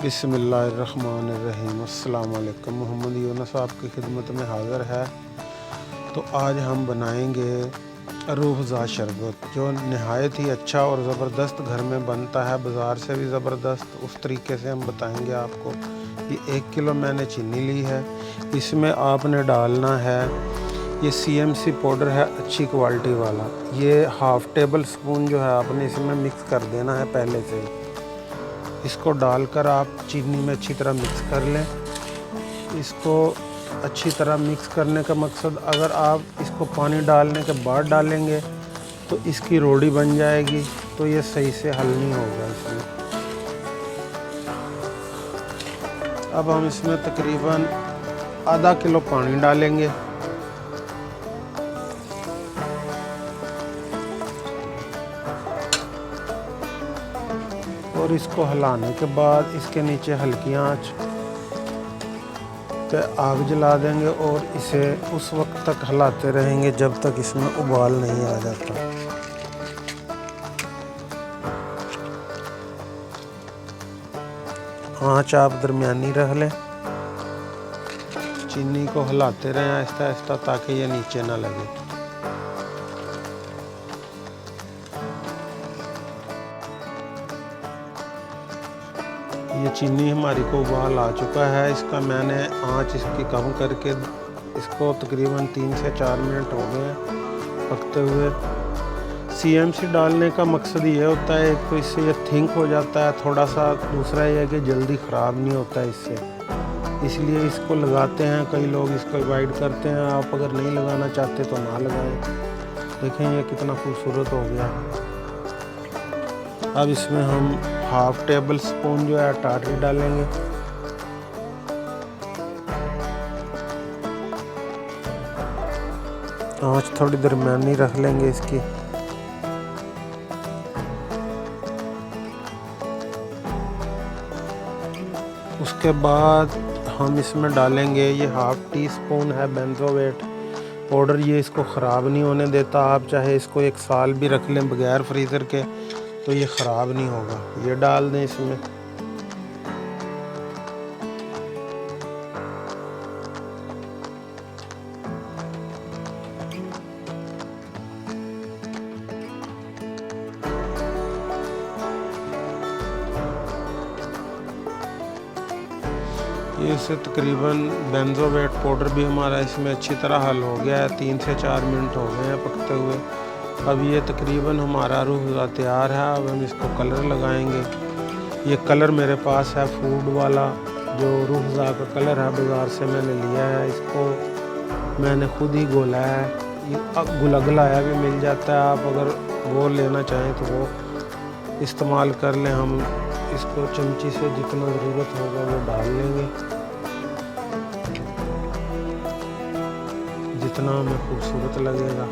बिस्मिल्लाहिर्रहमानिर्रहीम। अस्सलाम वालेकुम। मोहम्मद यूनुस आपकी खिदमत में हाज़िर है। तो आज हम बनाएंगे रूह अफ़ज़ा शरबत, जो नहायत ही अच्छा और ज़बरदस्त घर में बनता है, बाज़ार से भी ज़बरदस्त। उस तरीके से हम बताएंगे आपको। ये 1 किलो मैंने चीनी ली है। इसमें आपने डालना है ये CMC पाउडर है, अच्छी क्वालिटी वाला। ये हाफ़ टेबल स्पून जो है आपने इसमें मिक्स कर देना है पहले से ही। इसको डालकर आप चीनी में अच्छी तरह मिक्स कर लें। इसको अच्छी तरह मिक्स करने का मकसद, अगर आप इसको पानी डालने के बाद डालेंगे तो इसकी रोड़ी बन जाएगी, तो ये सही से हल नहीं होगा इसमें। अब हम इसमें तकरीबन आधा किलो पानी डालेंगे। और इसको हिलाने के बाद इसके नीचे हल्की आंच पे आग जला देंगे और इसे उस वक्त तक हिलाते रहेंगे जब तक इसमें उबाल नहीं आ जाता। आंच आप दरमियानी रख लें। चीनी को हिलाते रहें आहिस्ता आहिस्ता, ताकि ये नीचे ना लगे। ये चीनी हमारी को उबाल आ चुका है। इसका मैंने आंच इसकी कम करके इसको तकरीबन 3 से 4 मिनट हो गए हैं पकते हुए। CMC डालने का मकसद ये होता है, एक तो इससे ये थिंक हो जाता है थोड़ा सा, दूसरा ये है कि जल्दी ख़राब नहीं होता है इससे, इसलिए इसको लगाते हैं। कई लोग इसको अवॉइड करते हैं। आप अगर नहीं लगाना चाहते तो ना लगाएं। देखें ये कितना खूबसूरत हो गया। अब इसमें हम हाफ़ टेबल स्पून जो है टाटरी डालेंगे। आंच थोड़ी दरमियानी रख लेंगे इसकी। उसके बाद हम इसमें डालेंगे ये हाफ़ टी स्पून है बेंजोएट पाउडर। ये इसको ख़राब नहीं होने देता। आप चाहे इसको 1 साल भी रख लें बगैर फ्रीज़र के, तो ये ख़राब नहीं होगा। ये डाल दें इसमें। ये इससे तकरीबन बेंजोएट पाउडर भी हमारा इसमें अच्छी तरह हल हो गया है। 3 से 4 मिनट हो गए हैं पकते हुए। अब ये तकरीबन हमारा रूह अफ़ज़ा तैयार है। अब हम इसको कलर लगाएंगे। ये कलर मेरे पास है फूड वाला, जो रूह अफ़ज़ा का कलर है, बाज़ार से मैंने लिया है। इसको मैंने खुद ही घोला है। ये गुलाया भी मिल जाता है, आप अगर वो लेना चाहें तो वो इस्तेमाल कर लें। हम इसको चमची से जितना ज़रूरत होगा वो डाल लेंगे, जितना हमें खूबसूरत लगेगा।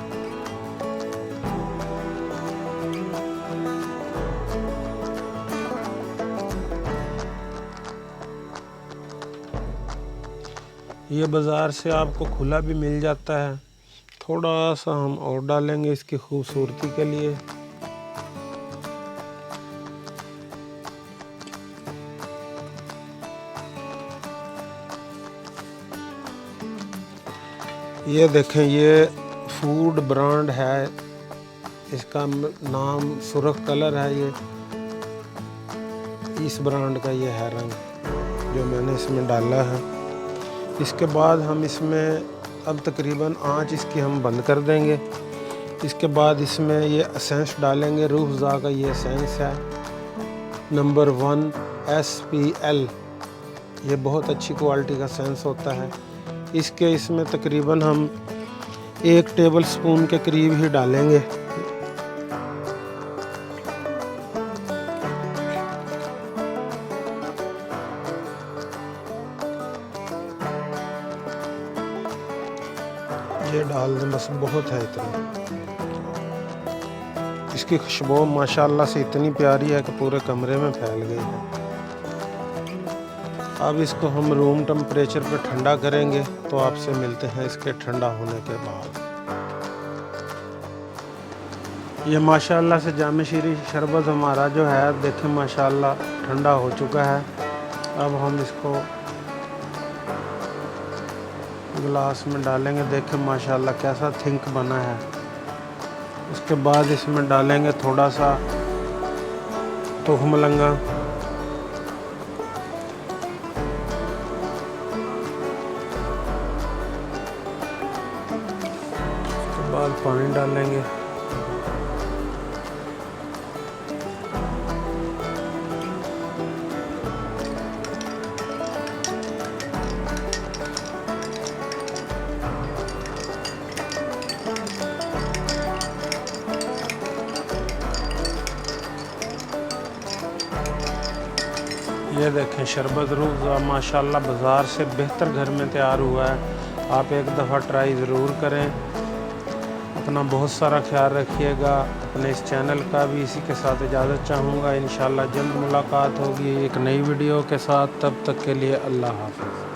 ये बाज़ार से आपको खुला भी मिल जाता है। थोड़ा सा हम और डालेंगे इसकी खूबसूरती के लिए। ये देखें, ये फूड ब्रांड है, इसका नाम सुर्ख कलर है। ये इस ब्रांड का ये है रंग जो मैंने इसमें डाला है। इसके बाद हम इसमें अब तकरीबन आंच इसकी हम बंद कर देंगे। इसके बाद इसमें ये एसेंस डालेंगे। रूह अफ़ज़ा का ये एसेंस है नंबर 1 SPL। ये बहुत अच्छी क्वालिटी का एसेंस होता है। इसमें तकरीबन हम 1 टेबल स्पून के करीब ही डालेंगे। ये डाल दें बस, बहुत है इतना। इसकी खुशबू माशाल्लाह से इतनी प्यारी है कि पूरे कमरे में फैल गई है। अब इसको हम रूम टेम्परेचर पे ठंडा करेंगे, तो आपसे मिलते हैं इसके ठंडा होने के बाद। ये माशाल्लाह से जामे शीरी शरबत हमारा जो है, देखें माशाल्लाह ठंडा हो चुका है। अब हम इसको गिलास में डालेंगे। देखें माशाल्लाह कैसा थिक बना है। उसके बाद इसमें डालेंगे थोड़ा सा तुखमलंगा, उसके बाद पानी डालेंगे। ये देखें शरबत रूह अफ़ज़ा माशाल्लाह बाज़ार से बेहतर घर में तैयार हुआ है। आप एक दफ़ा ट्राई ज़रूर करें। अपना बहुत सारा ख्याल रखिएगा। अपने इस चैनल का भी इसी के साथ इजाज़त चाहूँगा। इंशाल्लाह जल्द मुलाकात होगी एक नई वीडियो के साथ। तब तक के लिए अल्लाह हाफ़िज़।